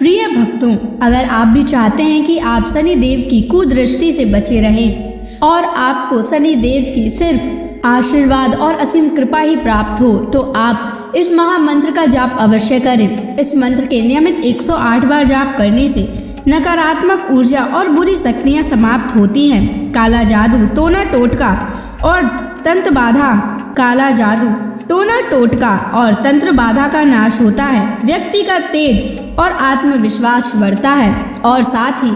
प्रिय भक्तों, अगर आप भी चाहते हैं कि आप शनि देव की कुदृष्टि से बचे रहें और आपको शनि देव की सिर्फ आशीर्वाद और असीम कृपा ही प्राप्त हो, तो आप इस महामंत्र का जाप अवश्य करें। इस मंत्र के नियमित 108 बार जाप करने से नकारात्मक ऊर्जा और बुरी शक्तियां समाप्त होती हैं। काला जादू, टोना टोटका और तंत्र बाधा, काला जादू, टोना टोटका और तंत्र बाधा का नाश होता है। व्यक्ति का तेज और आत्मविश्वास बढ़ता है और साथ ही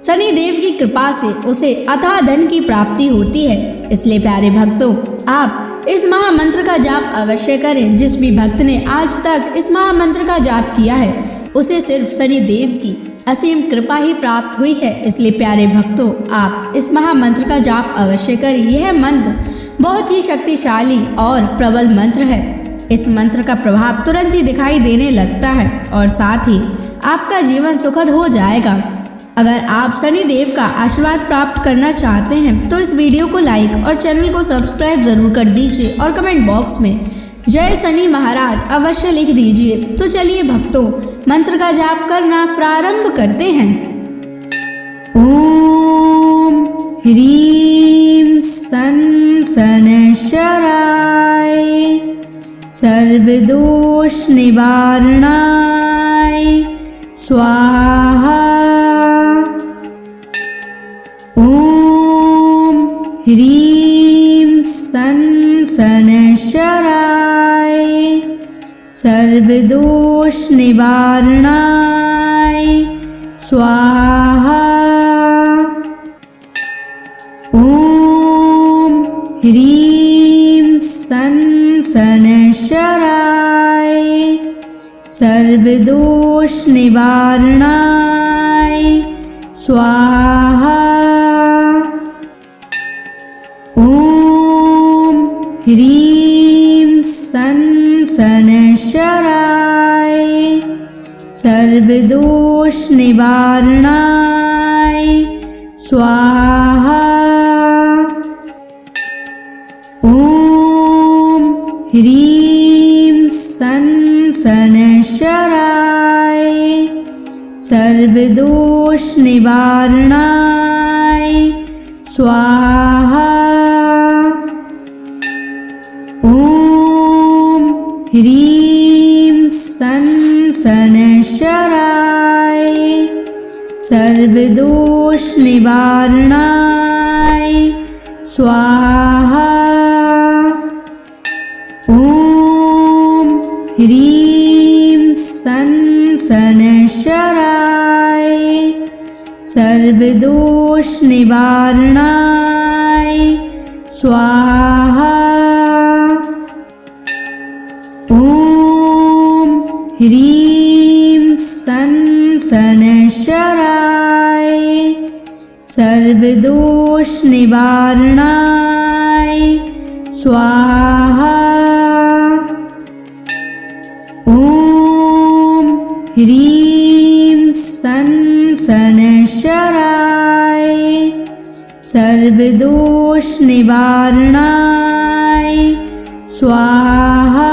शनि देव की कृपा से उसे अथाह धन की प्राप्ति होती है। इसलिए प्यारे भक्तों, आप इस महामंत्र का जाप अवश्य करें। जिस भी भक्त ने आज तक इस महामंत्र का जाप किया है, उसे सिर्फ शनि देव की असीम कृपा ही प्राप्त हुई है। इसलिए प्यारे भक्तों, आप इस महामंत्र का जाप अवश्य करें। यह मंत्र बहुत ही शक्तिशाली और प्रबल मंत्र है। इस मंत्र का प्रभाव तुरंत ही दिखाई देने लगता है और साथ ही आपका जीवन सुखद हो जाएगा। अगर आप शनि देव का आशीर्वाद प्राप्त करना चाहते हैं तो इस वीडियो को लाइक और चैनल को सब्सक्राइब जरूर कर दीजिए और कमेंट बॉक्स में जय शनि महाराज अवश्य लिख दीजिए। तो चलिए भक्तों, मंत्र का जाप करना प्रारंभ करते हैं। ओम ह्रीं सन शनैश्चराय सर्वदोष निवारणाय स्वाहा। ओम ह्रीं सन शनैश्चराय सर्वदोष निवारणाय स्वाहा। ओम ह्रीं सन शनैश्चराय सर्वदोष निवारणाय स्वाहा। ओम ह्रीं सन शनैश्चराय सर्वदोष निवारणाय स्वाहा। ओम ह्रीं सन शनैश्चराय सर्वदोष निवारणाय स्वाहा। ओम ह्रीं सन शनैश्चराय सर्वदोष निवारणाय स्वाहा। ओम ह्रीं सन शनैश्चराय सर्वदोष निवारणाय स्वाहा। ओम ह्रीं सन शनैश्चराय सर्वदोष निवारणाय स्वाहा। ओम ह्रीं सन शनैश्चराय सर्वदोष निवारणाय स्वाहा।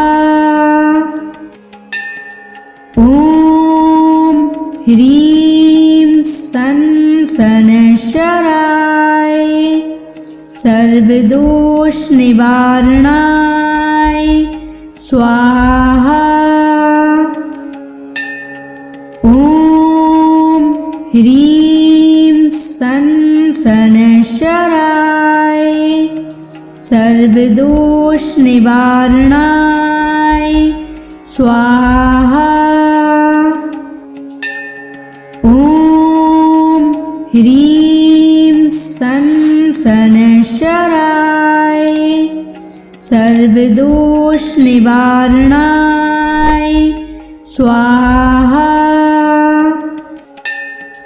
ओम ह्रीं सन शनैश्चराय सर्वदोष निवारणाय स्वाहा। ओम ह्रीं सन शनैश्चराय सर्वदोष निवारणाय स्वाहा। ओम ह्रीं सन शनैश्चराय सर्वदोष निवारणाय स्वाहा।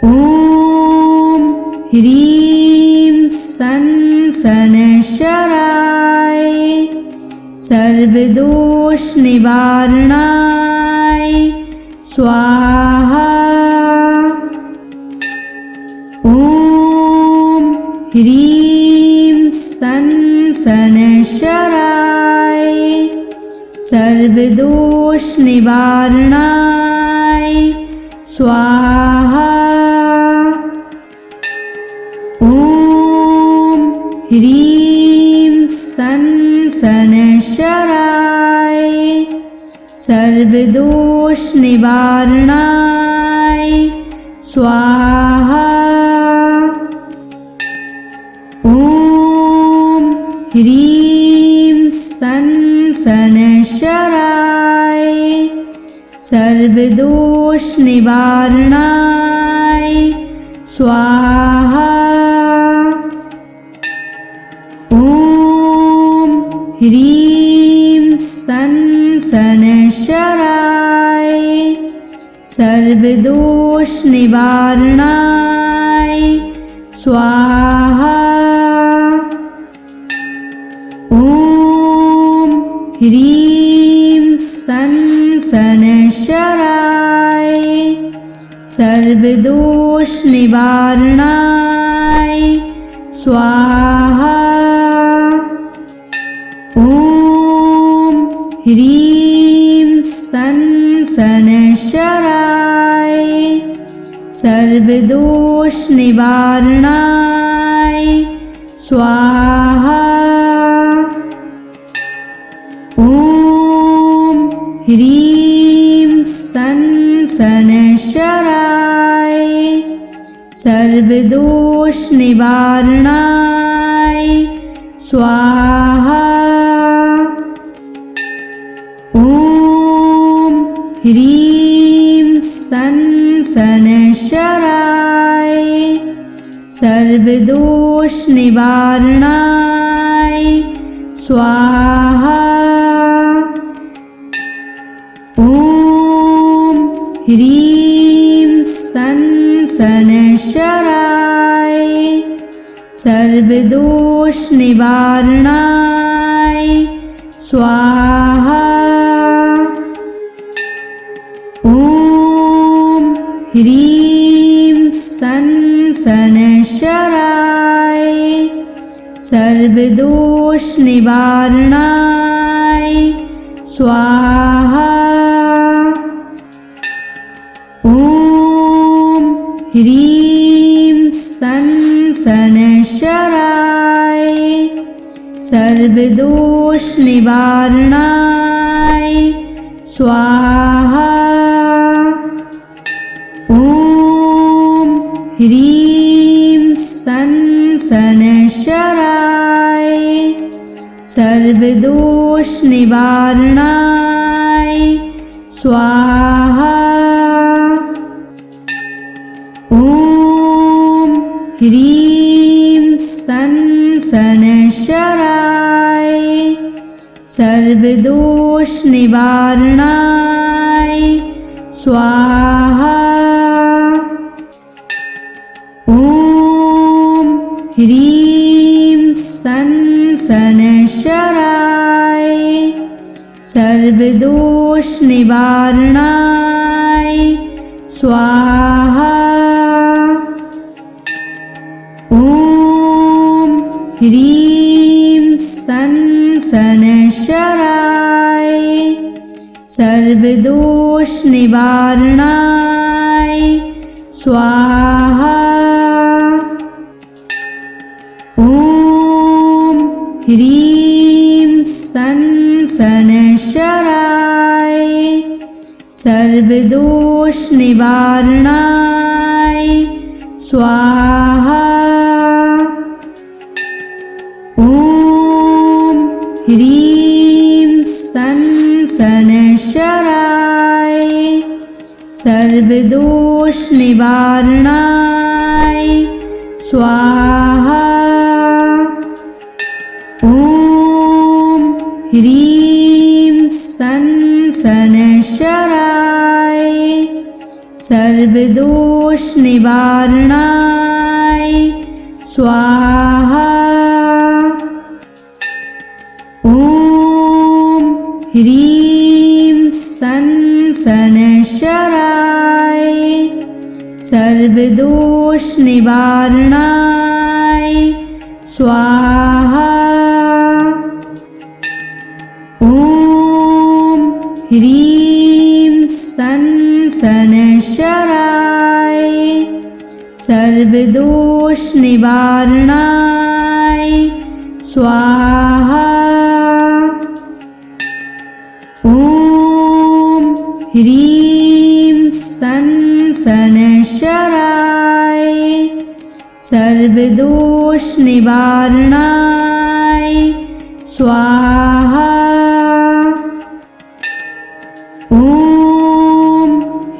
ओम ह्रीं सन शनैश्चराय सर्वदोष निवारणाय स्वाहा। ओम ह्रीं सन शनैश्चराय सर्वदोष निवारणाय स्वाहा। ॐ ह्रीं सन् शनैश्चराय सर्वदोषनिवारणाय स्वाहा। ॐ ह्रीं सन् शनैश्चराय सर्वदोषनिवारणाय स्वाहा। ॐ ह्रीं सन् शनैश्चराय सर्वदोषनिवारणाय स्वाहा। ॐ ह्रीं सन् शनैश्चराय सर्वदोषनिवारणाय स्वाहा। ॐ ह्रीं सन् शनैश्चराय सर्वदोषनिवारणाय स्वाहा। ॐ ह्रीं सन् शनैश्चराय सर्वदोषनिवारणाय स्वाहा। ॐ ह्रीं सन् शनैश्चराय सर्वदोषनिवारणाय स्वाहा। ॐ ह्रीं सन् शनैश्चराय सर्वदोषनिवारणाय स्वाहा। ॐ ह्रीं सन् शनैश्चराय सर्वदोषनिवारणाय स्वाहा। ॐ ह्रीं सन् शनैश्चराय सर्वदोषनिवारणाय स्वाहा। ॐ ह्रीं सन् शनैश्चराय सर्वदोषनिवारणाय स्वाहा। ॐ ह्रीं सन् शनैश्चराय सर्वदोषनिवारणाय स्वाहा। ॐ ह्रीं सन् शनैश्चराय सर्वदोषनिवारणाय स्वाहा। ॐ ह्रीं सन् शनैश्चराय सर्वदोषनिवारणाय स्वाहा। ॐ ह्रीं सन् शनैश्चराय सर्वदोषनिवारणाय स्वाहा। ॐ ह्रीं सन् शनैश्चराय सर्वदोषनिवारणाय स्वाहा। ॐ ह्रीं सन् शनैश्चराय सर्वदोषनिवारणाय स्वाहा। ॐ ह्रीं सन् शनैश्चराय सर्वदोषनिवारणाय स्वाहा। ॐ ह्रीं सन् सनशराय सर्वदोष निवारणाय स्वाहा। ॐ ह्रीं सनशराय सर्वदोष निवारणाय स्वाहा। ॐ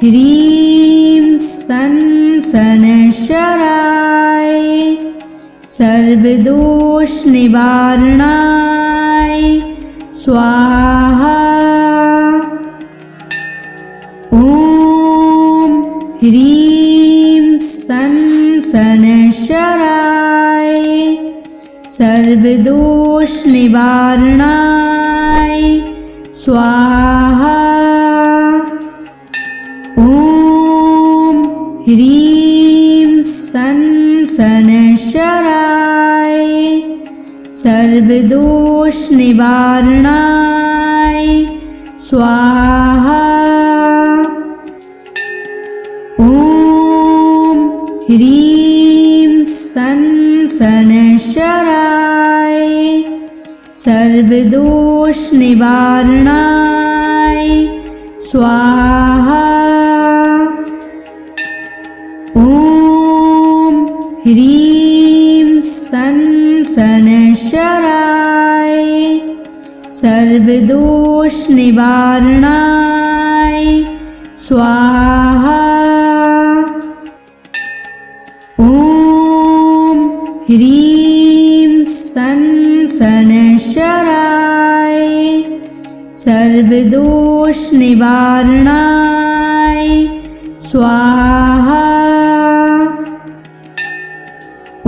ह्रीं सनशराय सर्वदोष निवारणाय स्वाहा। ॐ ह्रीं सनशराय सर्वदोष निवारणाय स्वाहा। ॐ ह्रीं सनशराय सर्वदोष निवारणाय स्वाहा। ॐ ह्रीं सनशराय सर्वदोष निवारणाय स्वाहा। ॐ ह्रीं सनशराय सर्वदोष निवारणाय स्वाहा। ॐ ह्रीं सनशराय सर्वदोष निवारणाय स्वाहा।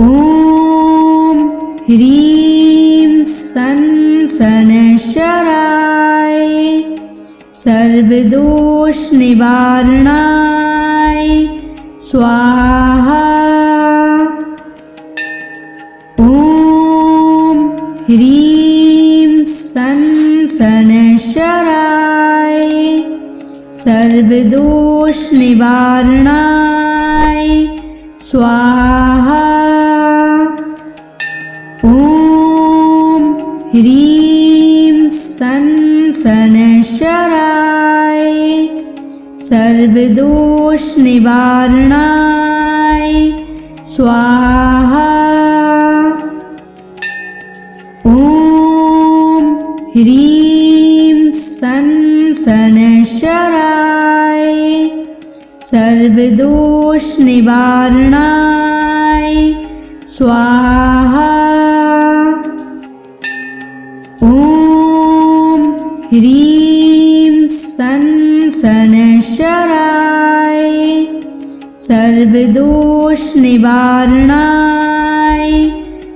ॐ ह्रीं सनशराय सर्वदोष निवारणाय स्वाहा। ॐ ह्रीं सनशराय सर्वदोष निवारणाय स्वाहा। ॐ ह्रीं सनशराय सर्वदोष निवारणाय स्वाहा। ॐ ह्रीं सनशराय सर्वदोष निवारणाय स्वाहा। ॐ ह्रीं सनशराय सर्वदोष निवारणाय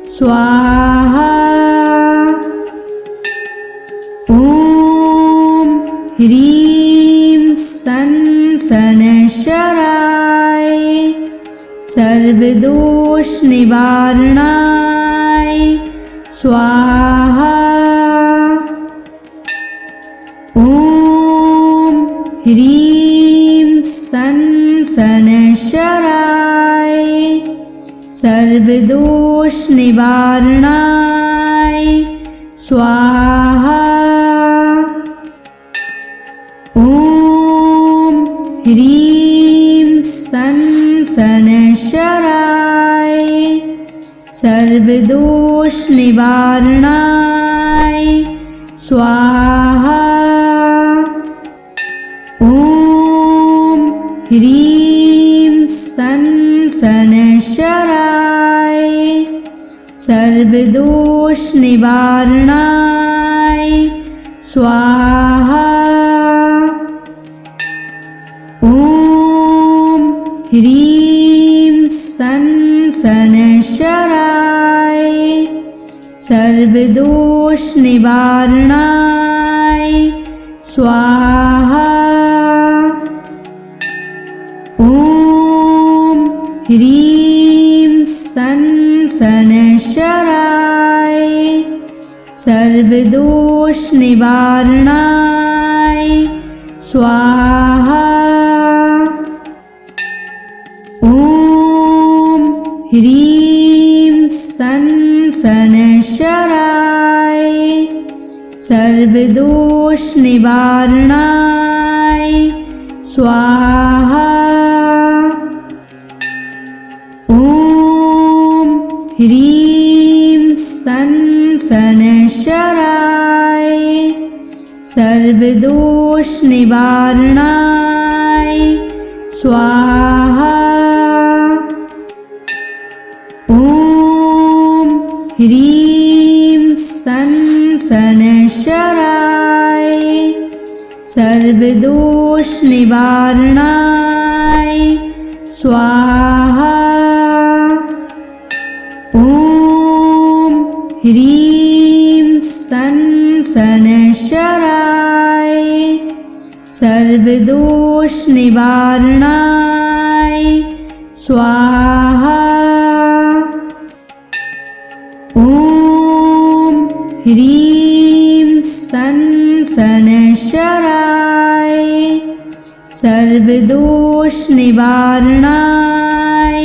स्वाहा। ॐ ह्रीं सनशराय सर्वदोष निवारणाय स्वाहा। ॐ ह्रीं सनशराय सर्वदोष निवारणाय स्वाहा। ॐ ह्रीं सनशराय सर्वदोष निवारणाय स्वाहा। ॐ ह्रीं सनशराय सर्वदोष निवारणाय स्वाहा। ॐ ह्रीं सनशराय सर्वदोष निवारणाय स्वाहा। ॐ ह्रीं सनशराय सर्वदोष निवारणाय स्वाहा। ह्रीं सन शनैश्चराय सर्वदोष निवारणाय स्वाहा। ॐ ह्रीं सन शनैश्चराय सर्वदोष निवारणाय स्वाहा। ॐ ह्रीं सन शनैश्चराय सर्वदोष निवारणाय स्वाहा। ॐ ह्रीं सन शनैश्चराय सर्वदोष निवारणाय स्वाहा। ॐ ह्रीं सन शनैश्चराय सर्वदोष निवारणाय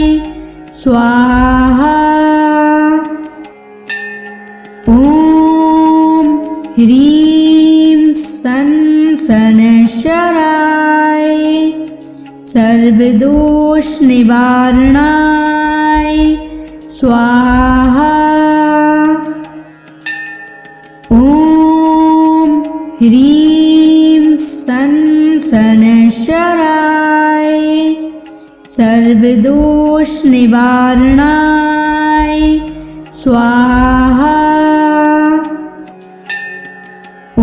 स्वाहा। ॐ ह्रीं सन शनैश्चराय सर्वदोष निवारणाय स्वाहा। ॐ ह्रीं सन शनैश्चराय सर्वदोष निवारणाय स्वाहा। ॐ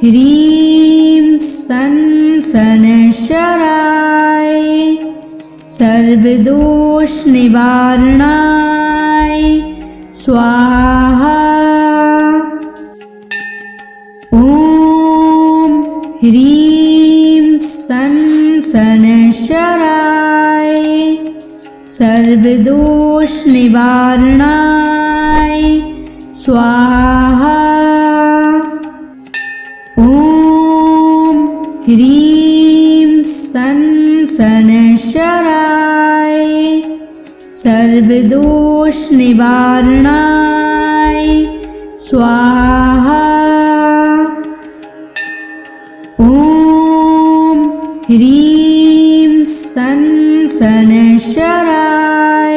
ह्रीं सन शनैश्चराय सर्वदोष निवारणाय स्वाहा। ॐ ह्रीं सन शनैश्चराय सर्वदोष निवारणाय स्वाहा। ॐ ह्रीं सन शनैश्चराय सर्वदोष निवारणाय स्वाहा। ॐ ह्रीं सन शनैश्चराय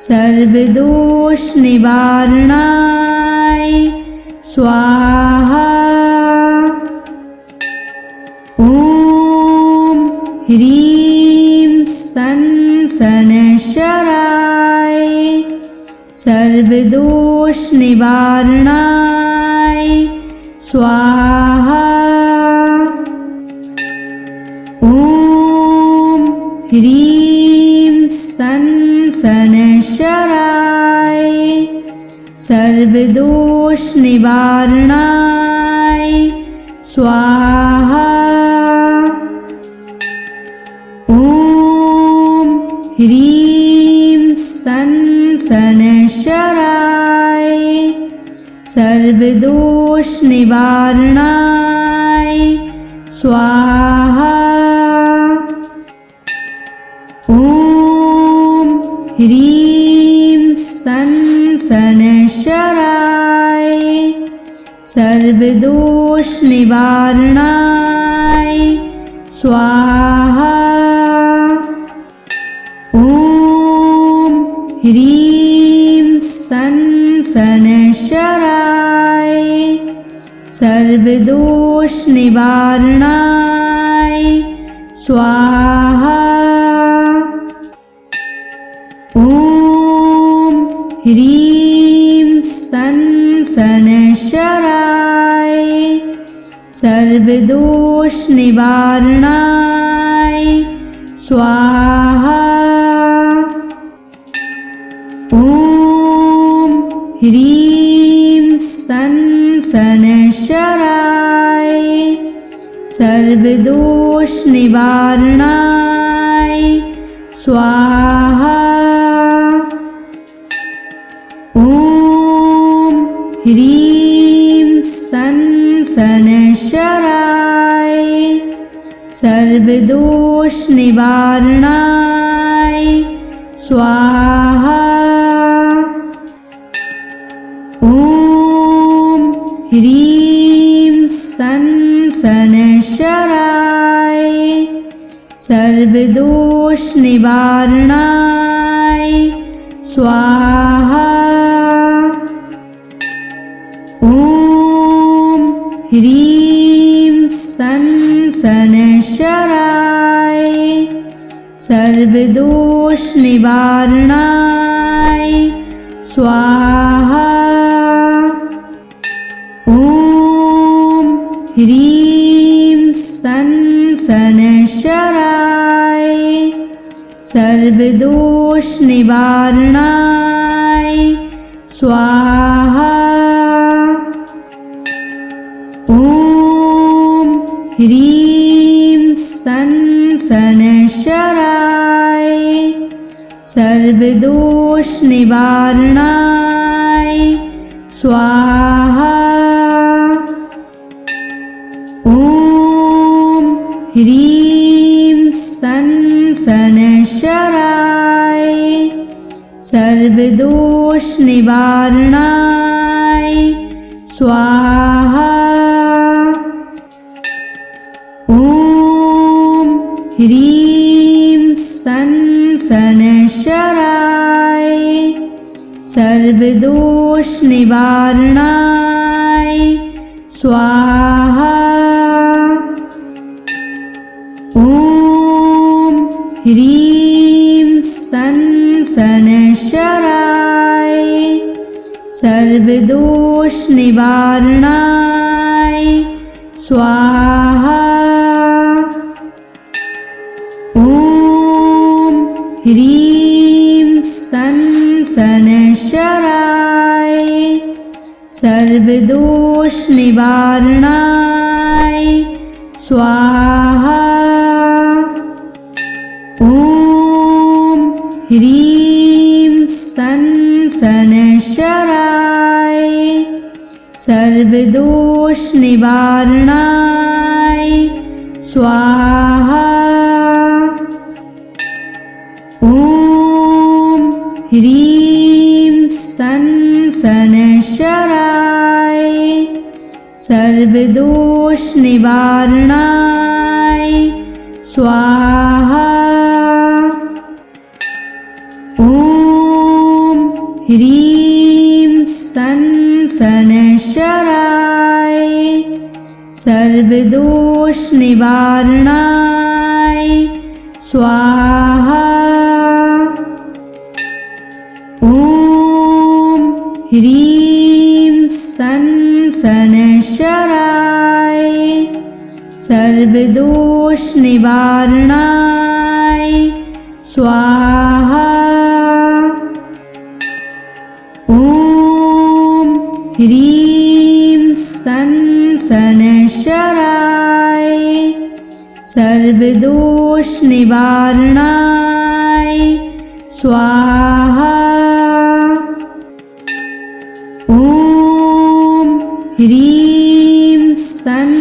सर्वदोष निवारणाय स्वाहा। ॐ ह्रीं सन शनैश्चराय सर्वदोष निवारणाय स्वाहा। ॐ ह्रीं सन शनैश्चराय सर्वदोष निवारणाय स्वाहा। ॐ ह्रीं सन शनैश्चराय सर्वदोष निवारणाय स्वाहा। ॐ ह्रीं सन शनैश्चराय सर्वदोष निवारणाय स्वाहा। ॐ ह्रीं सन शनैश्चराय सर्वदोष निवारणाय स्वाहा। ॐ ह्रीं सन शनैश्चराय सर्वदोष निवारणाय स्वाहा। ॐ ह्रीं सन शनैश्चराय सर्वदोष निवारणाय स्वाहा। ॐ ह्रीं सन शनैश्चराय सर्वदोष निवारणाय स्वाहा। ॐ ह्रीं सन् शनैश्चराय सर्वदोषनिवारणाय स्वाहा। ॐ ह्रीं सन् शनैश्चराय सर्वदोषनिवारणाय स्वाहा। ॐ ह्रीं सन् शनैश्चराय सर्वदोषनिवारणाय स्वाहा। ॐ ह्रीं सन् शनैश्चराय सर्वदोषनिवारणाय स्वाहा। ॐ ह्रीं सन् शनैश्चराय सर्वदोषनिवारणाय स्वाहा। ॐ ह्रीं सन् शनैश्चराय सर्वदोषनिवारणाय स्वाहा। ॐ ह्रीं सन् शनैश्चराय सर्वदोषनिवारणाय स्वाहा। ॐ ह्रीं सन् शनैश्चराय सर्वदोषनिवारणाय स्वाहा। ॐ ह्रीं सन् शनैश्चराय सर्वदोषनिवारणाय स्वाहा। ॐ ह्रीं सन् शनैश्चराय सर्वदोषनिवारणाय स्वाहा। ॐ ह्रीं सन् शनैश्चराय सर्वदोषनिवारणाय स्वाहा। ॐ ह्रीं सन् शनैश्चराय सर्वदोषनिवारणाय स्वाहा। ॐ ह्रीं सन् शनैश्चराय सर्वदोषनिवारणाय स्वाहा। ॐ ह्रीं सन्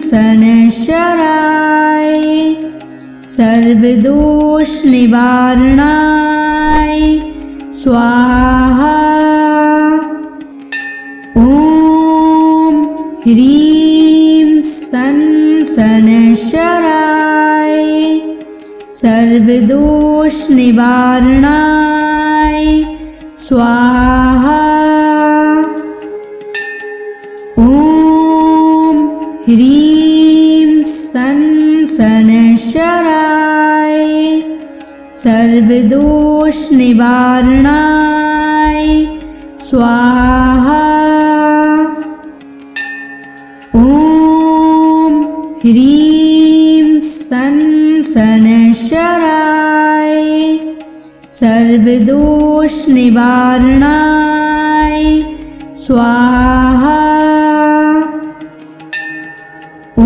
शनैश्चराय सर्वदोषनिवारणाय स्वाहा। ॐ ह्रीं सन् शनैश्चराय सर्वदोषनिवारणाय स्वाहा। ॐ ह्रीं सन् शनैश्चराय सर्वदोषनिवारणाय स्वाहा। ॐ ह्रीं सन् शनैश्चराय सर्वदोषनिवारणाय स्वाहा। ॐ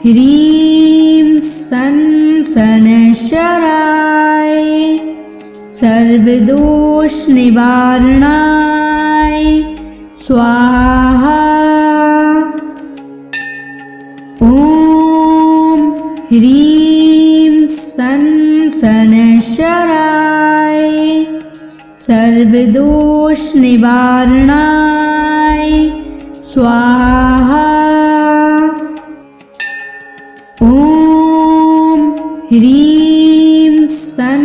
ह्रीं सन् शनैश्चराय सर्वदोषनिवारणाय स्वाहा। ॐ ह्रीं सन् शनैश्चराय सर्वदोष निवारणाय स्वाहा। ॐ ह्रीं सं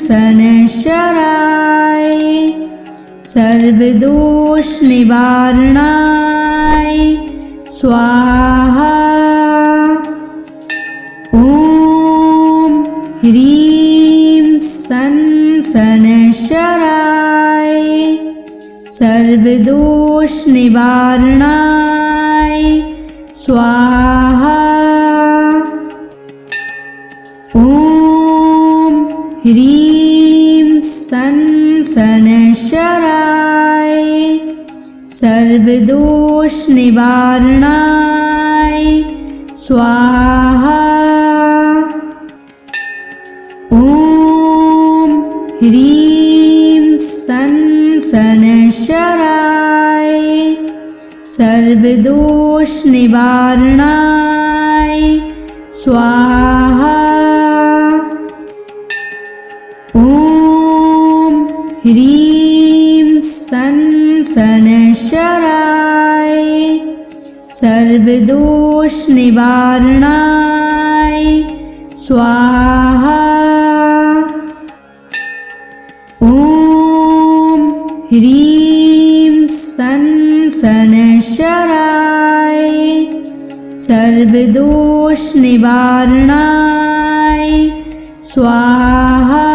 शनैश्चराय सर्वदोष निवारणाय स्वाहा। ॐ ह्रीं सं शनैश्चराय सर्वदोष निवारणाय स्वाहा। ॐ ह्रीं सं शनैश्चराय सर्वदोष निवारणाय स्वाहा। ॐ ह्रीं सं शनैश्चराय सर्वदोष निवारणाय स्वाहा। ॐ ह्रीं सं शनैश्चराय सर्वदोष निवारणाय स्वाहा। ॐ ह्रीं सं शनैश्चराय सर्वदोष निवारणाय स्वाहा।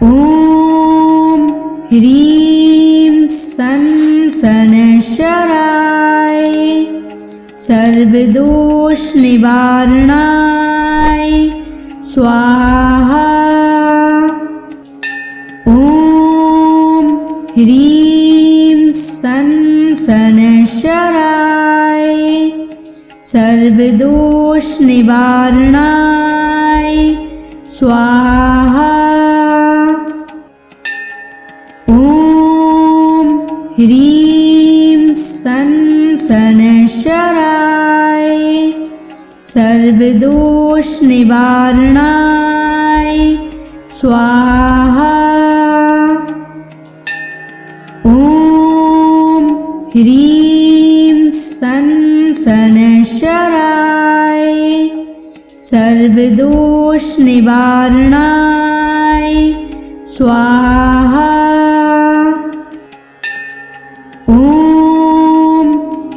ॐ ह्रीं सं शनैश्चराय सर्वदोष निवारणाय स्वाहा। ॐ ह्रीं सं शनैश्चराय सर्वदोष निवारणाय स्वाहा। ॐ ह्रीं सं शनैश्चराय सर्वदोष निवारणाय स्वाहा। ॐ ह्रीं सं शनैश्चराय सर्वदोष निवारणाय स्वाहा। ॐ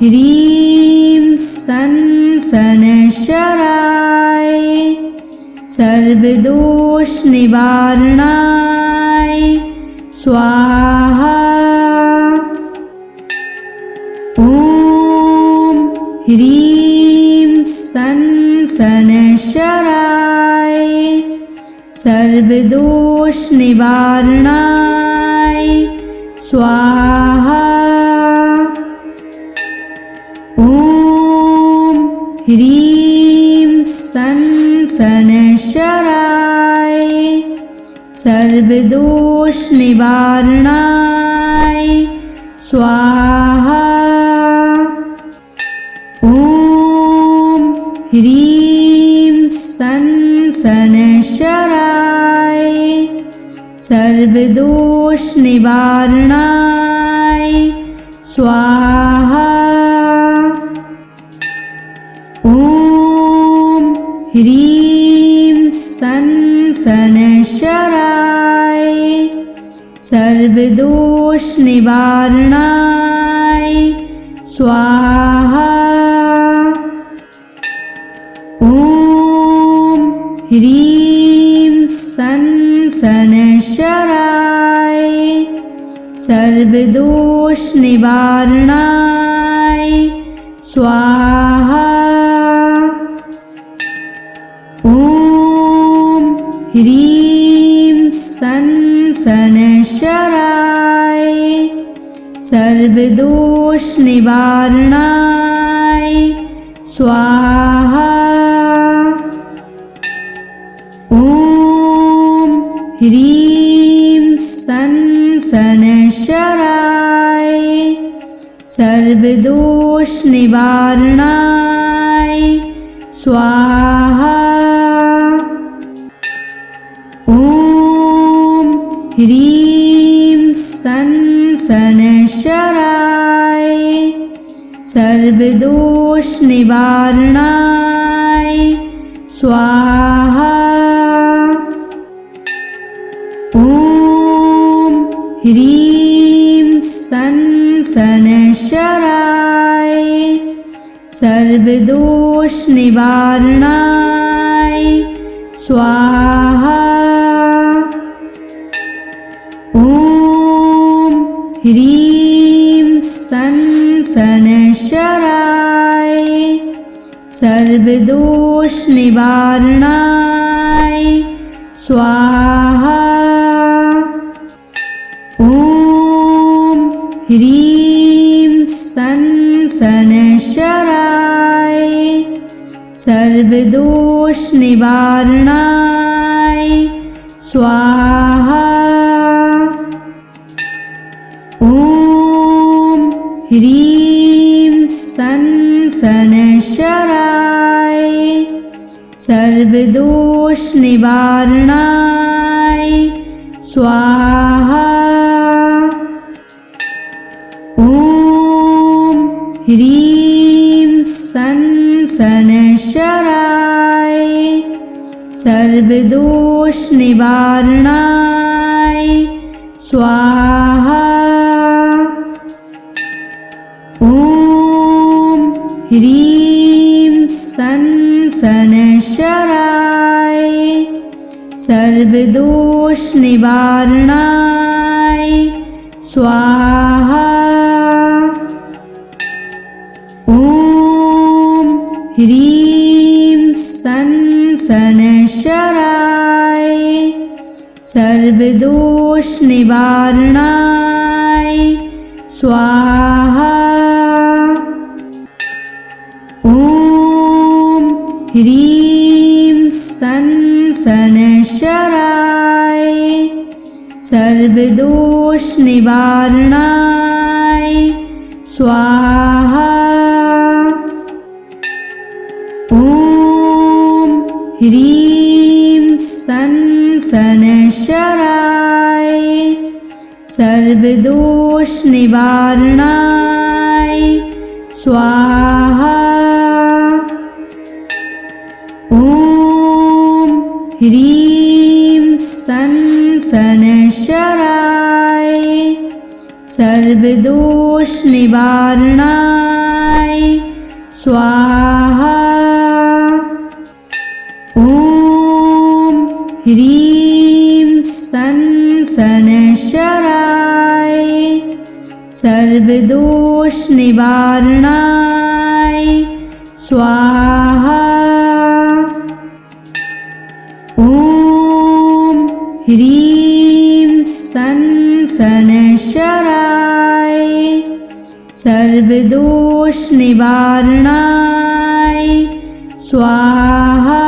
ह्रीं सं शनैश्चराय सर्वदोष निवारणाय स्वाहा। ॐ ह्रीं सं शनैश्चराय सर्वदोष निवारणाय स्वाहा। ॐ ह्रीं सं शनैश्चराय सर्वदोष निवारणाय स्वाहा। ॐ ह्रीं सं शनैश्चराय सर्वदोष निवारणाय स्वाहा। ॐ ह्रीं सं शनैश्चराय सर्वदोष निवारणाय स्वाहा। ॐ ह्रीं सं शनैश्चराय सर्वदोष निवारणाय स्वाहा। ॐ ह्रीं सं शनैश्चराय सर्वदोष निवारणाय स्वाहा। ॐ ह्रीं सं शनैश्चराय सर्वदोष निवारणाय स्वाहा। ॐ ह्रीं सन शनैश्चराय सर्वदोषनिवारणाय स्वाहा। ॐ ह्रीं सन शनैश्चराय सर्वदोषनिवारणाय स्वाहा। ॐ ह्रीं सन शनैश्चराय सर्वदोषनिवारणाय स्वाहा। ॐ ह्रीं सन शनैश्चराय सर्वदोषनिवारणाय स्वाहा। ॐ ह्रीं सन शनैश्चराय सर्वदोषनिवारणाय स्वाहा। ॐ ह्रीं सन शनैश्चराय सर्वदोषनिवारणाय स्वाहा। ॐ ह्रीं सन शनैश्चराय सर्वदोषनिवारणाय स्वाहा। ॐ ह्रीं सन शनैश्चराय सर्वदोषनिवारणाय स्वाहा। ॐ ह्रीं सन शनैश्चराय सर्वदोषनिवारणाय स्वाहा। ॐ ह्रीं सन शनैश्चराय सर्वदोषनिवारणाय स्वाहा। ॐ ह्रीं सन शनैश्चराय सर्वदोषनिवारणाय स्वाहा। ॐ ह्रीं सन शनैश्चराय सर्वदोषनिवारणाय स्वाहा। ॐ ह्रीं सन शनैश्चराय सर्वदोषनिवारणाय स्वाहा।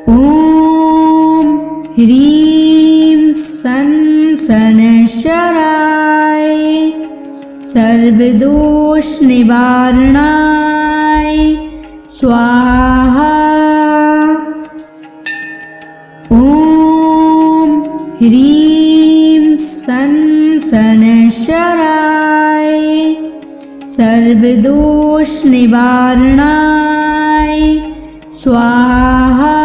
ॐ ह्रीं सन शनैश्चराय सर्वदोषनिवारणाय स्वाहा। ॐ ह्रीं सन शनैश्चराय सर्वदोषनिवारणाय स्वाहा।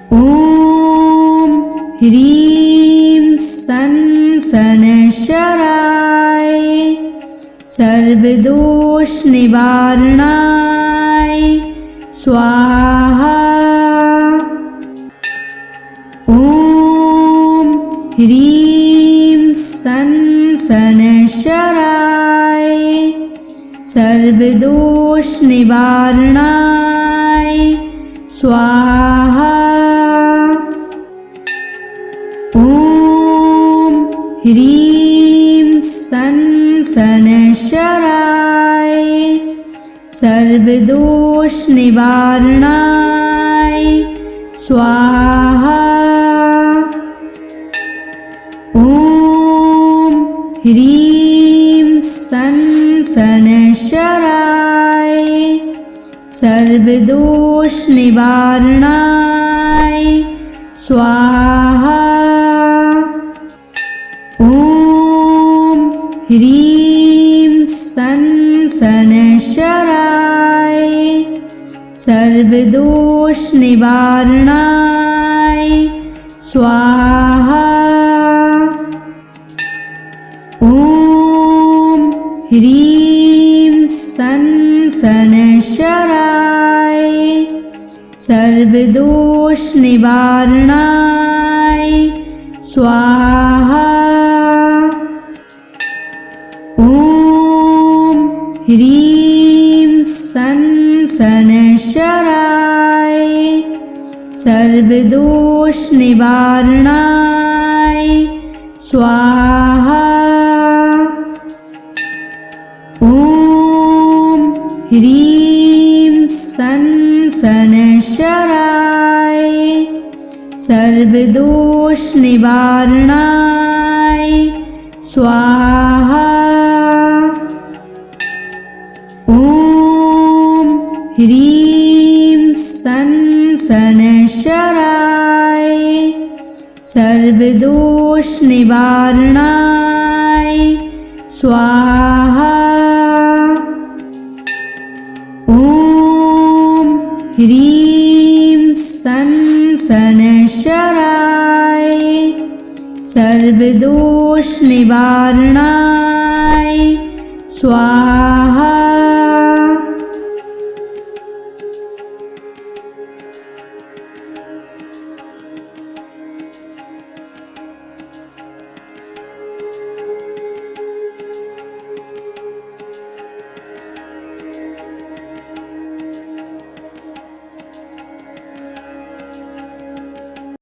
ॐ ह्रीं सन शनैश्चराय सर्वदोषनिवारणाय स्वाहा। ॐ ह्रीं सन शनैश्चराय सर्वदोषनिवारणाय स्वाहा। ॐ ह्रीं सन शनैश्चराय सर्वदोषनिवारणाय स्वाहा। ॐ ह्रीं सन शनैश्चराय सर्वदोषनिवारणाय स्वाहा। ॐ ह्रीं सन् शनैश्चराय सर्वदोष निवारणाय स्वाहा। ॐ ह्रीं सन् शनैश्चराय सर्वदोष निवारणाय स्वाहा। ॐ ह्रीं सन् शनैश्चराय सर्वदोष निवारणाय स्वाहा। ॐ ह्रीं सन् शनैश्चराय सर्वदोष निवारणाय स्वाहा। ॐ ह्रीं सन् शनैश्चराय सर्वदोष निवारणाय स्वाहा। ॐ ह्रीं सन् शनैश्चराय सर्वदोष निवारणाय स्वाहा।